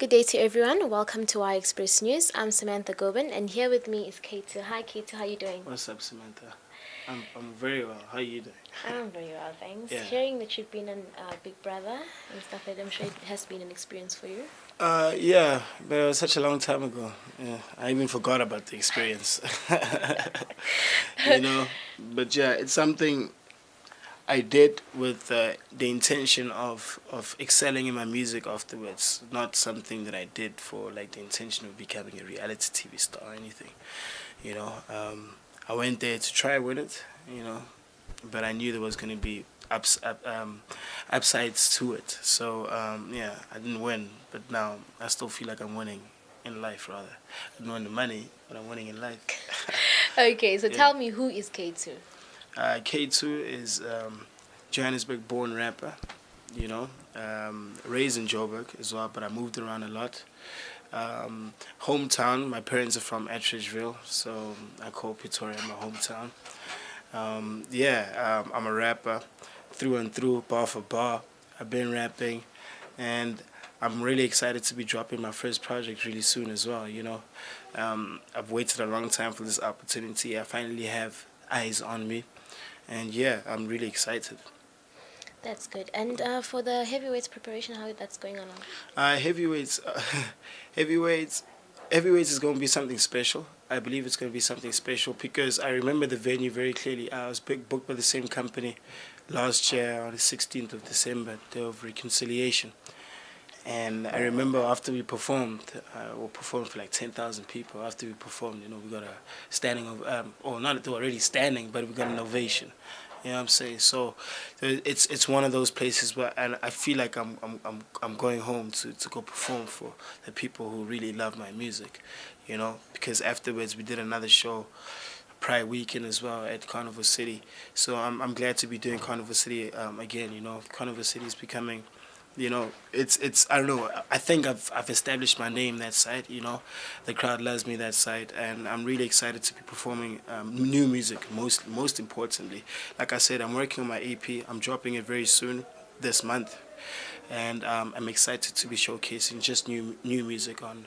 Good day to everyone. Welcome to our Express News. I'm Samantha Gobind, and here with me is K2. Hi, K2. How are you doing? What's up, Samantha? I'm very well. How are you doing? I'm very well, thanks. Yeah. Hearing that you've been on Big Brother and stuff like that, I'm sure it has been an experience for you. Yeah, but it was such a long time ago. Yeah, I even forgot about the experience. you know, but yeah, it's something I did with the intention of excelling in my music afterwards. Not something that I did for like the intention of becoming a reality TV star or anything. You know, I went there to try with it. You know, but I knew there was going to be upsides to it. So yeah, I didn't win, but now I still feel like I'm winning in life. Rather, I didn't win the money, but I'm winning in life. Okay, so Yeah. tell me, who is K2? K2 is Johannesburg-born rapper. You know, raised in Joburg as well, but I moved around a lot. Hometown, my parents are from Atteridgeville, so I call Pretoria my hometown. I'm a rapper through and through, bar for bar. I've been rapping, and I'm really excited to be dropping my first project really soon as well. You know, I've waited a long time for this opportunity. I finally have eyes on me, and yeah, I'm really excited. That's good. And for the heavyweights preparation, how that's going on? Heavyweights, heavyweights, heavyweights is going to be something special. I believe it's going to be something special because I remember the venue very clearly. I was booked by the same company last year on the 16th of December, Day of Reconciliation. And I remember after we performed for like 10,000 people. After we performed, you know, we got a standing or not already standing, but we got an ovation. You know what I'm saying? So it's one of those places where, and I feel like I'm going home to go perform for the people who really love my music, you know, because afterwards we did another show Pride weekend as well at Carnival City. So I'm glad to be doing Carnival City again, you know. Carnival City is becoming, you know, it's I don't know. I think I've established my name that side. You know, the crowd loves me that side, and I'm really excited to be performing new music. Most importantly, like I said, I'm working on my EP. I'm dropping it very soon this month, and I'm excited to be showcasing just new music on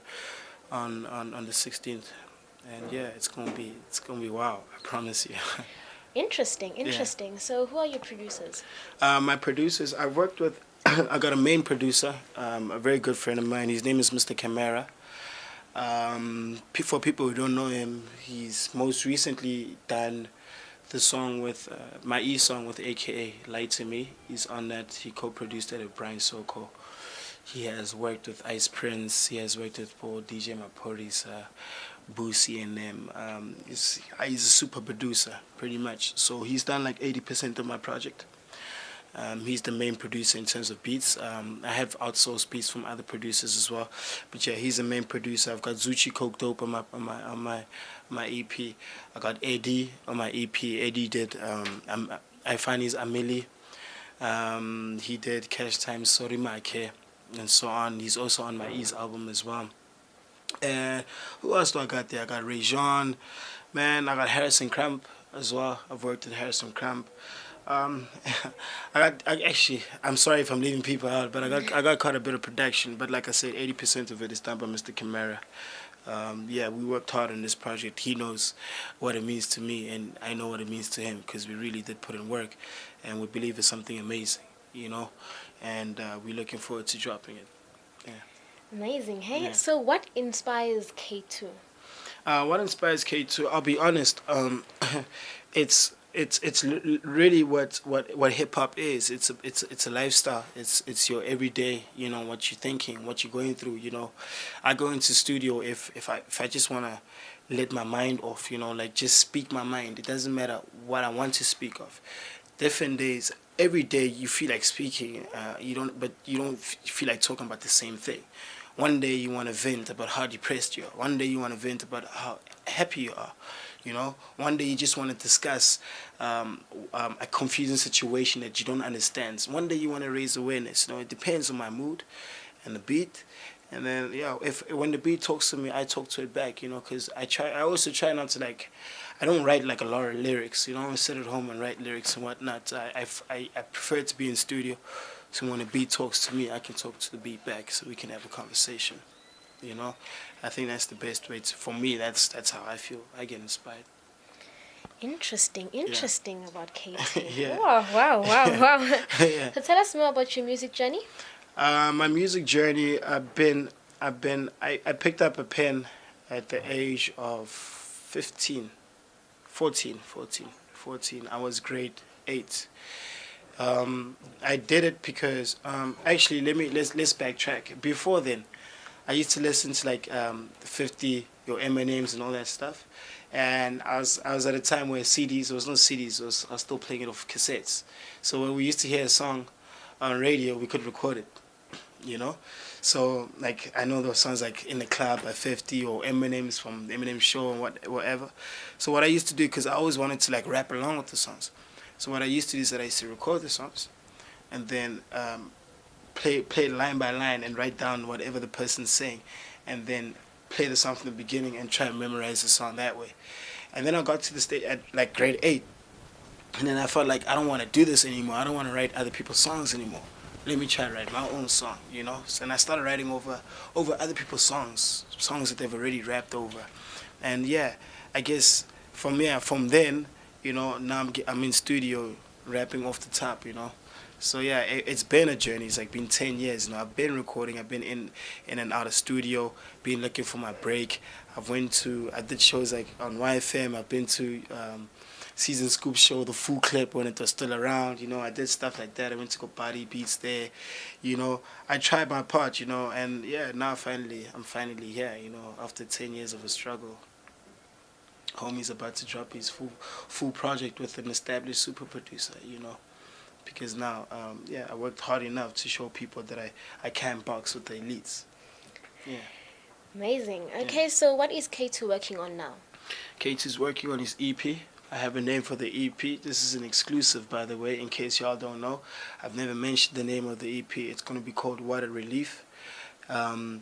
the 16th. And yeah, it's gonna be wow. I promise you. Interesting, Yeah. interesting. So who are your producers? My producers, I worked with, I got a main producer, a very good friend of mine. His name is Mr. Camara. For people who don't know him, he's most recently done the song with, my song with AKA Lie to Me. He's on that. He co-produced it with Brian Soko. He has worked with Ice Prince. He has worked with Paul DJ Maporis, Boosie and them. He's a super producer, pretty much. So he's done like 80% of my project. He's the main producer in terms of beats. I have outsourced beats from other producers as well, but yeah, he's the main producer. I've got Zuchi Coke Dope on my EP. I got Eddie on my EP. Eddie did I find his Amelie. He did Cash Time Sorry My Care and so on. He's also on my Ease album as well. And who else do I got there? I got Ray Jean, man. I got Harrison Cramp as well. I've worked with Harrison Cramp. Um, I'm sorry if I'm leaving people out, but I got quite a bit of production. But like I said, 80% of it is done by Mr. Camara. Yeah, we worked hard on this project. He knows what it means to me, and I know what it means to him because we really did put in work, and we believe it's something amazing, you know. And we're looking forward to dropping it. Yeah. Amazing, hey? Yeah. So what inspires K2? What inspires K2? I'll be honest. It's really what hip hop is. It's a lifestyle. It's your everyday. You know what you're thinking, what you're going through. You know, I go into studio if I just wanna let my mind off. You know, like just speak my mind. It doesn't matter what I want to speak of. Different days. Every day you feel like speaking. You don't feel like talking about the same thing. One day you want to vent about how depressed you are. One day you want to vent about how happy you are. You know, one day you just want to discuss a confusing situation that you don't understand. One day you want to raise awareness. You know, it depends on my mood and the beat. And then yeah, if when the beat talks to me, I talk to it back. You know, because I also try not to like. I don't write like a lot of lyrics. You know, I sit at home and write lyrics and whatnot. I prefer to be in studio So when the beat talks to me, I can talk to the beat back, so we can have a conversation. You know, I think that's the best way to. For me, that's how I feel. I get inspired. Interesting about Katie. Yeah. Wow. Yeah. So tell us more about your music journey. My music journey. I picked up a pen at the age of 15, 14. I was grade 8. I did it because actually let's backtrack. Before then, I used to listen to like 50 your Eminems and all that stuff, and I was at a time where CDs, there was no CDs, I was still playing it off cassettes. So when we used to hear a song on radio, we could record it, you know. So like I know those songs like In the Club by 50 or Eminem's from the Eminem Show and whatever. So what I used to do, because I always wanted to like rap along with the songs, so what I used to do is that I used to record the songs, and then play it line by line and write down whatever the person's saying, and then play the song from the beginning and try and memorize the song that way. And then I got to the stage at like grade 8, and then I felt like I don't want to do this anymore. I don't want to write other people's songs anymore. Let me try to write my own song, you know. So, and I started writing over other people's songs that they've already rapped over. And yeah, I guess from then, you know, now I'm in studio rapping off the top, you know. So yeah, it's been a journey. It's like been 10 years. You know, I've been recording. I've been in and out of studio, been looking for my break. I did shows like on YFM. I've been to Season Scoop show, the Full Clip when it was still around. You know, I did stuff like that. I went to go Body Beats there. You know, I tried my part. You know, and yeah, now I'm finally here. You know, after 10 years of a struggle. Homie's about to drop his full project with an established super producer. You know. Because now, I worked hard enough to show people that I can box with the elites. Yeah. Amazing. Okay, so what is K2 working on now? K2's working on his EP. I have a name for the EP. This is an exclusive, by the way, in case y'all don't know. I've never mentioned the name of the EP. It's going to be called Water Relief. The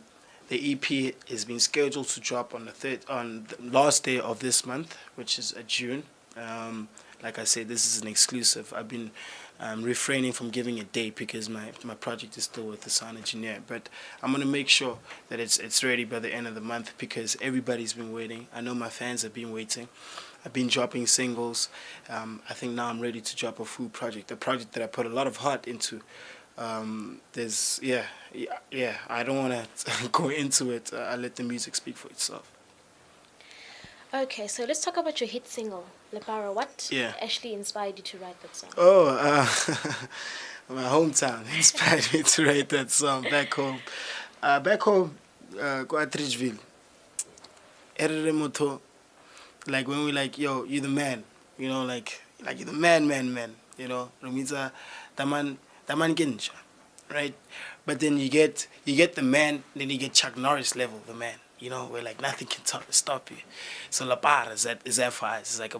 EP is being scheduled to drop on the last day of this month, which is June. Like I said, this is an exclusive. I've been refraining from giving a date because my project is still with the sound engineer. But I'm going to make sure that it's ready by the end of the month because everybody's been waiting. I know my fans have been waiting. I've been dropping singles. I think now I'm ready to drop a full project, a project that I put a lot of heart into. I don't want to go into it. I let the music speak for itself. Okay, so let's talk about your hit single, Libero. What actually inspired you to write that song? My hometown inspired me to write that song back home. Go at Ridgeville. Like when we like, yo, you the man, you know, like you the man, you know, Rumita, the man Ginja, right? But then you get the man, then you get Chuck Norris level, the man. You know, where like nothing can stop you. So La Barra is that for us. It's like a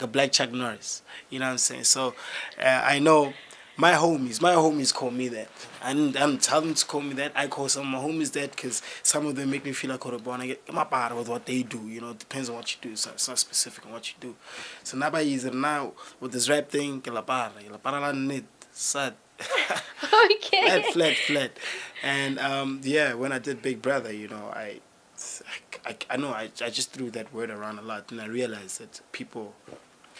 black Chuck Norris. You know what I'm saying? So I know my homies call me that. I don't tell them to call me that. I call some of my homies that because some of them make me feel like I get my part with what they do. You know, it depends on what you do. So it's not specific on what you do. So now with this rap thing, La Barra sad. Okay. Flat. And when I did Big Brother, you know, I just threw that word around a lot, and I realized that people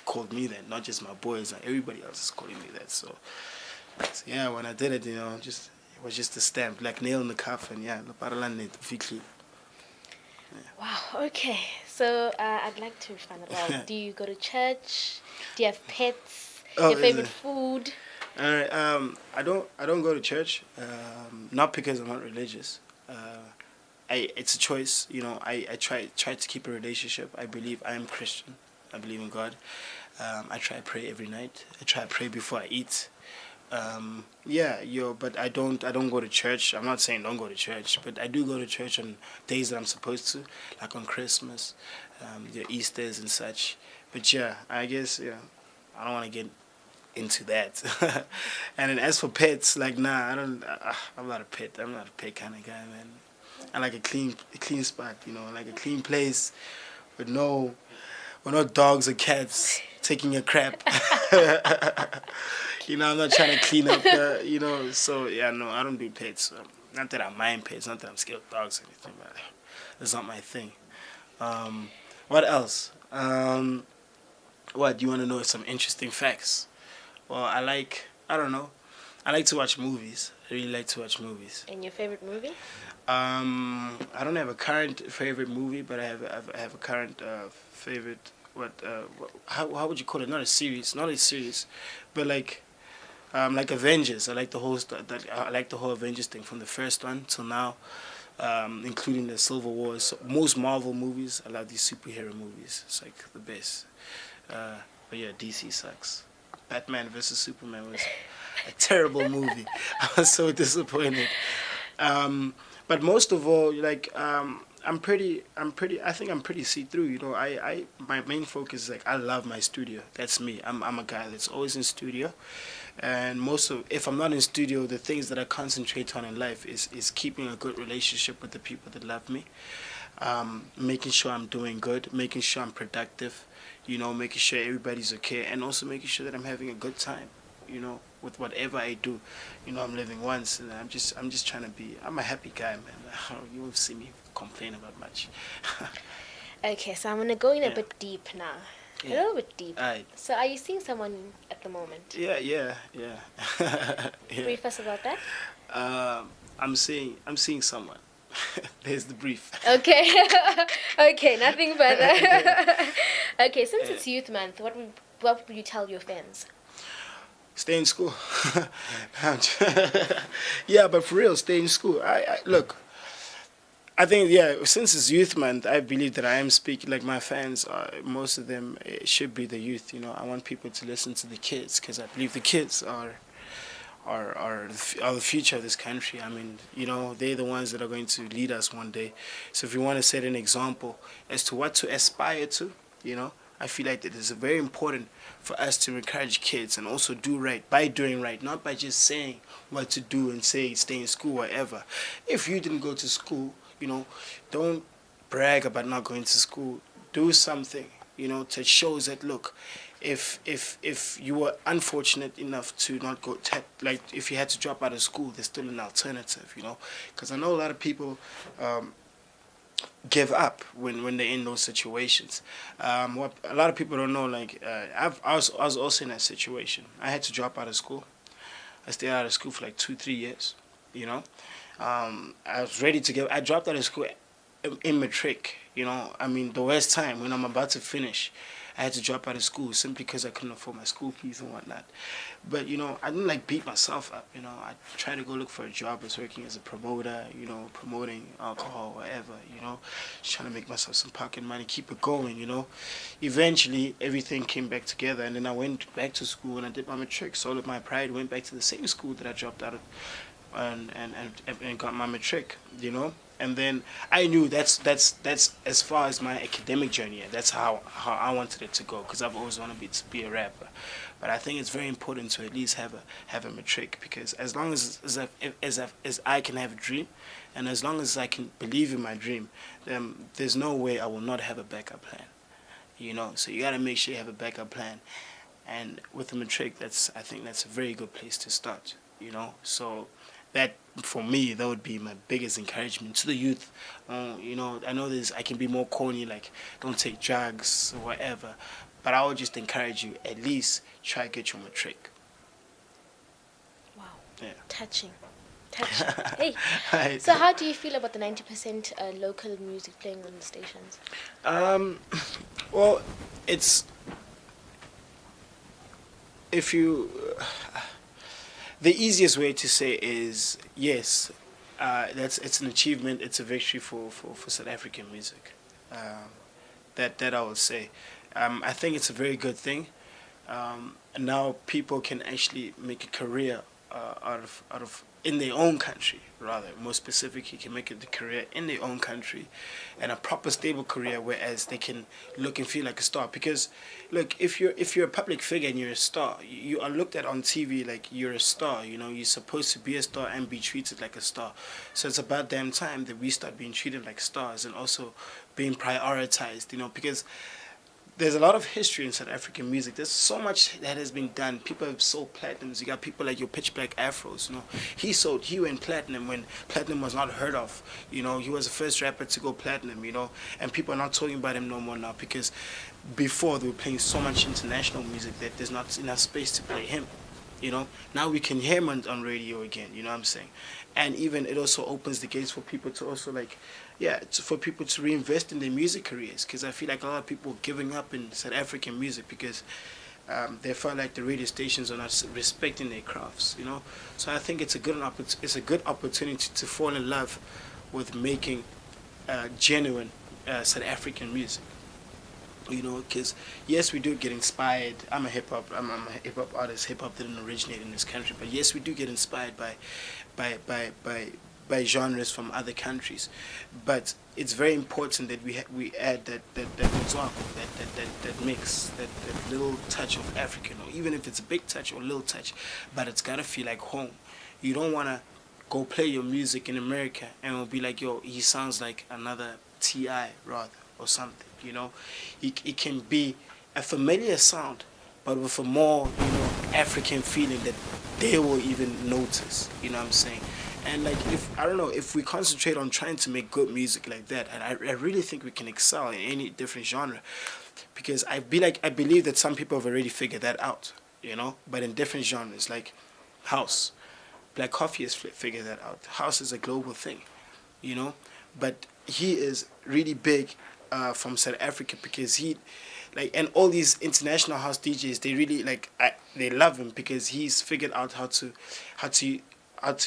called me that, not just my boys, like everybody else is calling me that. So yeah, when I did it, you know, it was just a stamp, like nail in the coffin. Yeah, Wow. Okay. So I'd like to find out. Do you go to church? Do you have pets? Your favorite food? All right. I don't go to church. Not because I'm not religious. It's a choice, you know. I try to keep a relationship. I believe I am Christian. I believe in God. I try to pray every night. I try to pray before I eat. But I don't go to church. I'm not saying don't go to church, but I do go to church on days that I'm supposed to, like on Christmas, the Easters and such. But yeah, I guess I don't want to get into that. And then as for pets, like I'm not a pet. I'm not a pet kind of guy, man. I like a clean spot, you know, like a clean place with no dogs or cats taking a crap. You know, I'm not trying to clean up the, you know, so yeah, no, I don't do pets. Not that I mind pets, not that I'm scared of dogs or anything, but that's not my thing. What else? What, do you want to know some interesting facts? Well, I don't know, I like to watch movies. I really like to watch movies. And your favorite movie? I don't have a current favorite movie, but I have a current favorite. How would you call it? Not a series, but like Avengers. I like the whole I like the whole Avengers thing from the first one till now, including the Civil Wars. So most Marvel movies. I love these superhero movies. It's like the best. But yeah, DC sucks. Batman versus Superman was a terrible movie. I was so disappointed. But most of all, I'm pretty. I think I'm pretty see through. You know, my main focus is like I love my studio. That's me. I'm a guy that's always in studio, and if I'm not in studio, the things that I concentrate on in life is keeping a good relationship with the people that love me, making sure I'm doing good, making sure I'm productive, you know, making sure everybody's okay, and also making sure that I'm having a good time, you know, with whatever I do. You know, I'm living once, and I'm just trying to be. I'm a happy guy, man. You won't see me complain about much. Okay, so I'm gonna go in a bit deep now. A little bit deep. Alright. So are you seeing someone at the moment? Yeah. Brief us about that. I'm seeing someone. There's the brief. Okay. Okay, nothing further. Okay, since it's Youth Month, what would you tell your fans? Stay in school. Yeah, but for real, stay in school. I look. I think, since it's Youth Month, I believe that I am speaking, like my fans, most of them should be the youth, you know. I want people to listen to the kids because I believe the kids are the future of this country. I mean, you know, they're the ones that are going to lead us one day. So if you want to set an example as to what to aspire to, you know, I feel like it is very important for us to encourage kids and also do right by doing right, not by just saying what to do and say stay in school, whatever. If you didn't go to school, you know, don't brag about not going to school. Do something, you know, to show that, look, if you were unfortunate enough to not go, like if you had to drop out of school, there's still an alternative, you know. Because I know a lot of people give up when they're in those situations. What a lot of people don't know, like I was also in that situation. I had to drop out of school. I stayed out of school for like 2-3 years, you know. I was ready to go. I dropped out of school in matric, you know. I mean, the worst time when I'm about to finish, I had to drop out of school simply because I couldn't afford my school fees and whatnot. But, you know, I didn't like beat myself up, you know. I tried to go look for a job. I was working as a promoter, you know, promoting alcohol, whatever, you know. Just trying to make myself some pocket money, keep it going, you know. Eventually, everything came back together, and then I went back to school and I did my matric. Sold up my pride, went back to the same school that I dropped out of and got my matric, you know. And then I knew that's as far as my academic journey. That's how I wanted it to go, because I've always wanted to be a rapper. But I think it's very important to at least have a matric, because as long as I can have a dream, and as long as I can believe in my dream, then there's no way I will not have a backup plan. You know, so you gotta make sure you have a backup plan. And with the matric, I think that's a very good place to start. You know, so that for me, that would be my biggest encouragement to the youth. You know, I know I can be more corny, like don't take drugs or whatever, but I would just encourage you, at least try to get your matric. Wow. Yeah. Touching. Hey. So how do you feel about the 90% local music playing on the stations? Well, it's the easiest way to say is yes, it's an achievement. It's a victory for South African music. That I would say. I think it's a very good thing. Now people can actually make a career out of in their own country, rather more specifically, can make a career in their own country, and a proper stable career, whereas they can look and feel like a star. Because look, if you're a public figure and you're a star, you are looked at on TV like you're a star. You know, you're supposed to be a star and be treated like a star. So it's about damn time that we start being treated like stars and also being prioritized. You know, because there's a lot of history in South African music. There's so much that has been done. People have sold platinums. You got people like your Pitch Black Afros. He went platinum when platinum was not heard of. He was the first rapper to go platinum. And people are not talking about him no more now because before they were playing so much international music that there's not enough space to play him. Now we can hear him on radio again. You know what I'm saying? And even it also opens the gates for people to also for people to reinvest in their music careers, because I feel like a lot of people are giving up in South African music because they felt like the radio stations are not respecting their crafts. So I think it's a good opportunity to fall in love with making genuine South African music. Because yes, we do get inspired. I'm a hip hop artist. Hip hop didn't originate in this country, but yes, we do get inspired by genres from other countries. But it's very important that we add that mix, that little touch of African, or even if it's a big touch or little touch, but it's gotta feel like home. You don't wanna go play your music in America and it'll be like, yo, he sounds like another T.I. rather or something. It can be a familiar sound, but with a more African feeling that they will even notice. You know what I'm saying? And if we concentrate on trying to make good music like that, and I really think we can excel in any different genre, because I believe that some people have already figured that out. But in different genres like house, Black Coffee has figured that out. House is a global thing, but he is really big from South Africa because and all these international house DJs, they really they love him because he's figured out how to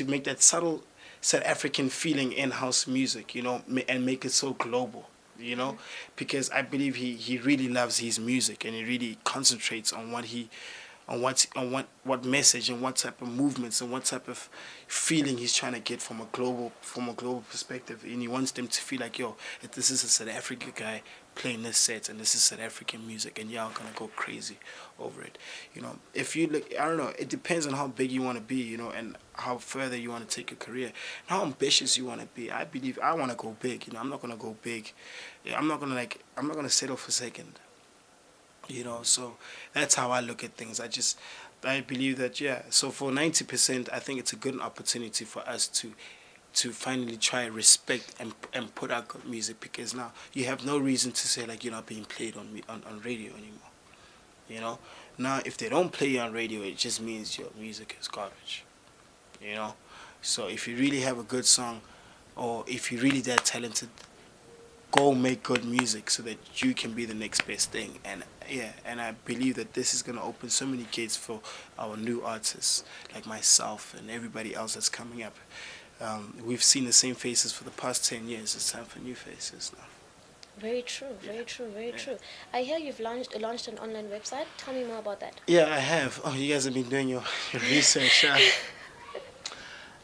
make that subtle South African feeling in house music, and make it so global, because I believe he really loves his music and he really concentrates on what message and what type of movements and what type of feeling he's trying to get from a global perspective, and he wants them to feel like, yo, if this is a South African guy playing this set and this is South African music and y'all gonna go crazy over it. If you look, I don't know, it depends on how big you want to be, and how further you want to take your career and how ambitious you want to be. I believe I want to go big. I'm not gonna go big. I'm not gonna settle for second. So that's how I look at things. I believe that, so for 90%, I think it's a good opportunity for us to finally try and respect and put out good music, because now you have no reason to say you're not being played on radio anymore. Now if they don't play you on radio, it just means your music is garbage. So if you really have a good song, or if you're really that talented, go make good music so that you can be the next best thing. And I believe that this is going to open so many gates for our new artists like myself and everybody else that's coming up. We've seen the same faces for the past 10 years. It's time for new faces now. Very true, very true. I hear you've launched an online website. Tell me more about that. Yeah, I have. Oh, you guys have been doing your research.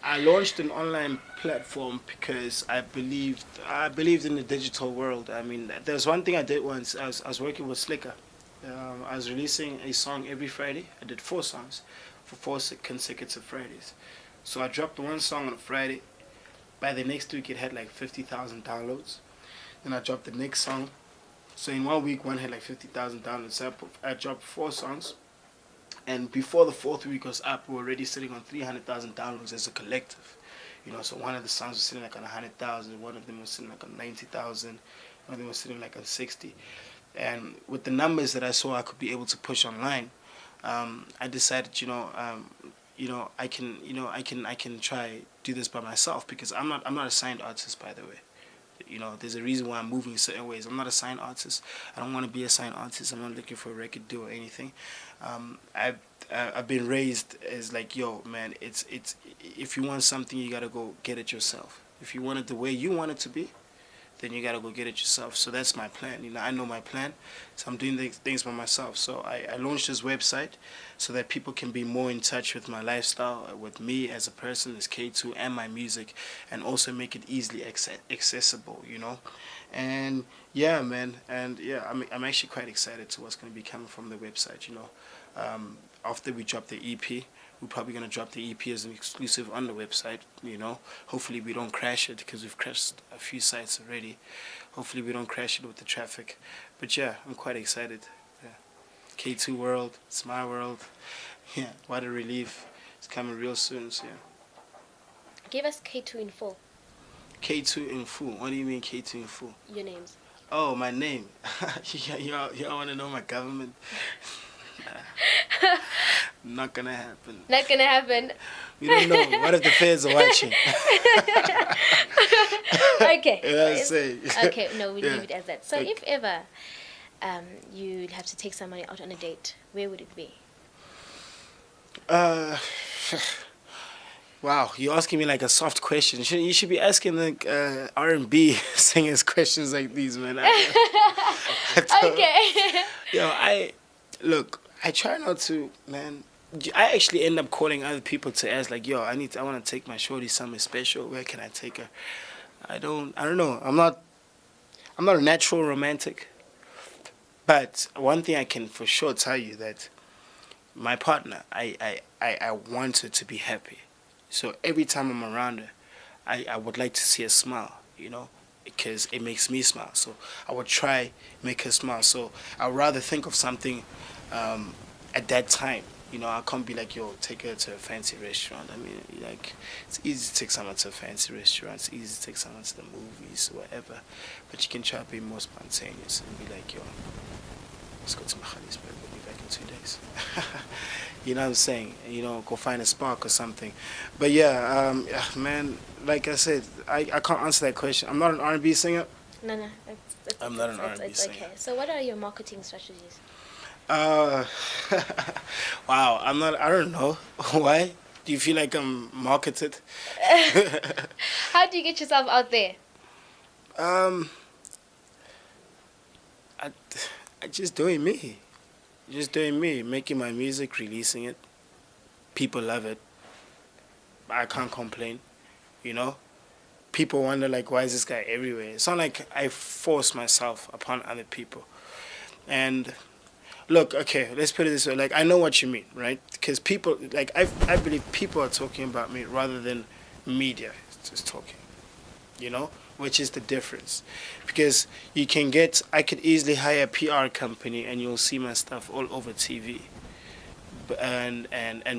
I launched an online platform because I believed in the digital world. I mean, there's one thing I did once. I was working with Slicker. I was releasing a song every Friday. I did 4 songs for 4 consecutive Fridays. So I dropped one song on a Friday. By the next week, it had 50,000 downloads. Then I dropped the next song. So in 1 week, one had 50,000 downloads. So I dropped 4 songs. And before the 4th week was up, we were already sitting on 300,000 downloads as a collective. So one of the songs was sitting on 100,000, one of them was sitting on 90,000, one of them was sitting on 60. And with the numbers that I saw I could be able to push online, I decided, I can try do this by myself, because I'm not a signed artist, by the way. There's a reason why I'm moving certain ways. I'm not a signed artist. I don't want to be a signed artist. I'm not looking for a record deal or anything. I've been raised as yo, man, it's if you want something, you gotta go get it yourself. If you want it the way you want it to be, then you gotta go get it yourself. So that's my plan. I know my plan, so I'm doing things by myself. So I launched this website so that people can be more in touch with my lifestyle, with me as a person, as K2, and my music, and also make it easily accessible. And yeah, man, and yeah, I'm actually quite excited to what's going to be coming from the website. After we drop the EP, we're probably going to drop the EP as an exclusive on the website, you know. Hopefully we don't crash it, because we've crashed a few sites already. Hopefully we don't crash it with the traffic. But yeah, I'm quite excited. Yeah. K2 World, it's my world. Yeah, what a relief. It's coming real soon, so yeah. Give us K2 in full. K2 in full. What do you mean K2 in full? Your names. Oh, my name. y'all want to know my government? Not gonna happen. Not gonna happen. We don't know. What if the feds are watching? Okay. Yeah, okay, no, we'll leave it as that. So if ever you'd have to take somebody out on a date, where would it be? Wow, you're asking me like a soft question. You should be asking like R&B singers questions like these, man. Okay. Yo, I try not to, man. I actually end up calling other people to ask, like, yo, I want to take my shorty somewhere special. Where can I take her? I don't know. I'm not a natural romantic. But one thing I can for sure tell you, that my partner, I want her to be happy. So every time I'm around her, I would like to see her smile, you know, because it makes me smile. So I would try make her smile. So I'd rather think of something at that time. You know, I can't be like, yo, take her to a fancy restaurant. I mean, like, it's easy to take someone to a fancy restaurant. It's easy to take someone to the movies or whatever. But you can try to be more spontaneous and be like, yo, let's go to Mahalisburg. We'll be back in 2 days. You know what I'm saying? You know, go find a spark or something. But yeah, man, like I said, I can't answer that question. I'm not an R&B singer. No. I'm not an R&B singer. Okay. So what are your marketing strategies? Wow, I don't know. Why? Do you feel like I'm marketed? How do you get yourself out there? I just doing me. Just doing me, making my music, releasing it. People love it. I can't complain, you know? People wonder, like, why is this guy everywhere? It's not like I force myself upon other people. And look, okay, let's put it this way. Like, I know what you mean, right? Because people, like, I believe people are talking about me rather than media just talking, you know? Which is the difference. Because I could easily hire a PR company and you'll see my stuff all over TV. And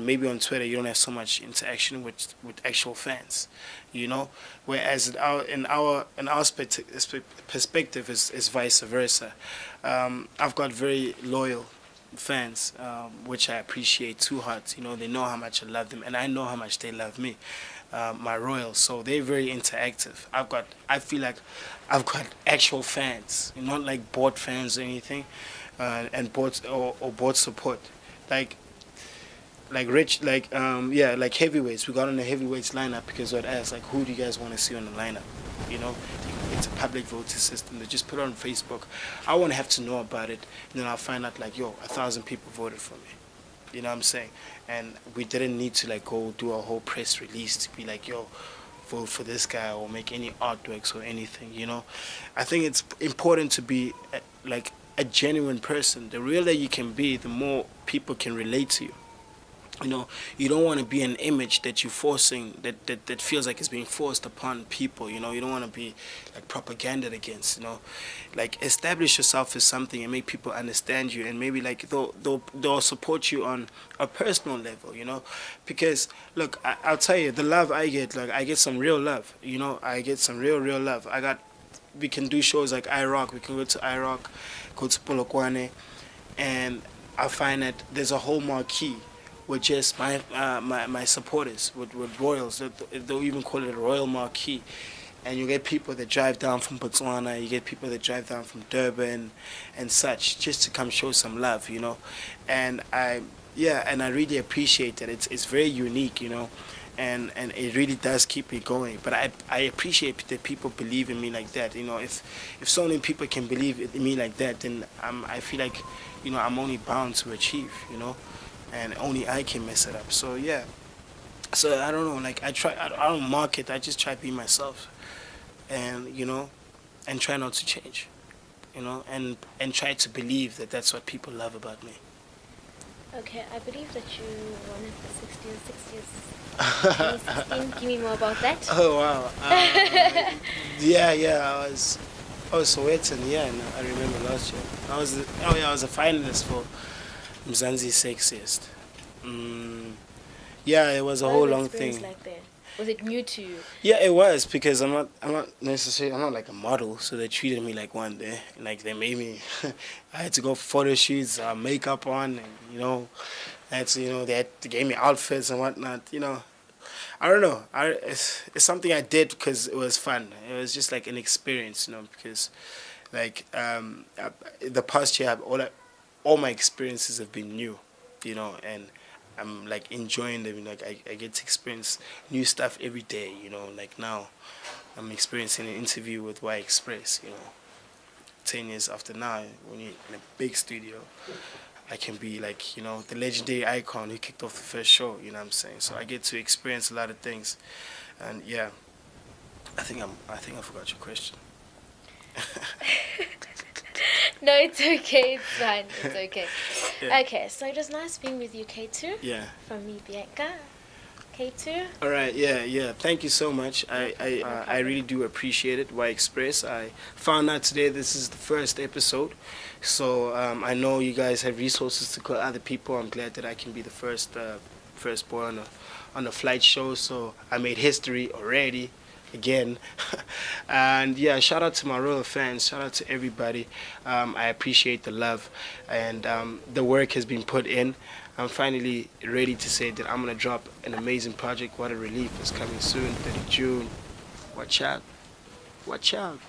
maybe on Twitter you don't have so much interaction with actual fans, you know? Whereas in our perspective is vice versa. I've got very loyal fans, which I appreciate too hard. You know, they know how much I love them, and I know how much they love me. My royals, so they're very interactive. I feel like I've got actual fans, not like bought fans or anything, and bought or bought support, like heavyweights. We got on the heavyweights lineup because I'd asked, like, who do you guys want to see on the lineup? You know, it's a public voting system. They just put it on Facebook. I won't have to know about it, and then I'll find out, like, yo, 1,000 people voted for me. You know what I'm saying? And we didn't need to, like, go do a whole press release to be like, yo, vote for this guy or make any artworks or anything, you know? I think it's important to be, like, a genuine person. The realer you can be, the more people can relate to you. You know, you don't want to be an image that you're forcing, that feels like it's being forced upon people, you know. You don't want to be, like, propagandaed against, you know. Like, establish yourself as something and make people understand you, and maybe, like, they'll support you on a personal level, you know. Because, look, I'll tell you, the love I get, like, I get some real love, you know. I get some real love. We can do shows like IROC. We can go to IROC, go to Polokwane, and I find that there's a whole marquee with just my supporters, with royals. They'll even call it a royal marquee. And you get people that drive down from Botswana, you get people that drive down from Durban and such, just to come show some love, you know. And I really appreciate that. It's very unique, you know, and it really does keep me going. But I appreciate that people believe in me like that, you know. If so many people can believe in me like that, then I feel like, you know, I'm only bound to achieve, you know. And only I can mess it up. So yeah. So I don't know. Like, I don't market. I just try to be myself, and, you know, and try not to change, you know, and try to believe that that's what people love about me. Okay, I believe that you won it the 60th 2016. Give me more about that. Oh wow. Yeah. I was Sowetan. Yeah, no, I remember last year. I was a finalist for Mzansi Sexiest. Mm, yeah, it was a What whole was the long experience thing. like there? Was it new to you? Yeah, it was because I'm not necessarily, I'm not like a model, so they treated me like one there. Like they made me, I had to go for photo shoots, makeup on, and I had to, they gave me outfits and whatnot. I don't know. It's something I did because it was fun. It was just like an experience, because like the past year, all my experiences have been new, and I'm like enjoying them. Like I get to experience new stuff every day. Like now I'm experiencing an interview with Y Express. 10 years after now, when you're in a big studio, I can be like, the legendary icon who kicked off the first show, you know what I'm saying? So I get to experience a lot of things. And yeah, I think I forgot your question. No, it's okay. It's fine. It's okay. Yeah. Okay, so it was nice being with you, K2. Yeah. From me, Bianca. K2. All right, yeah. Thank you so much. I really do appreciate it. Y Express. I found out today this is the first episode, so I know you guys have resources to call other people. I'm glad that I can be the first boy on a flight show. So I made history already, again, and yeah. Shout out to my royal fans. Shout out to everybody. I appreciate the love, and the work has been put in. I'm finally ready to say that I'm going to drop an amazing project. What a relief is coming soon, 30 June. Watch out. Watch out.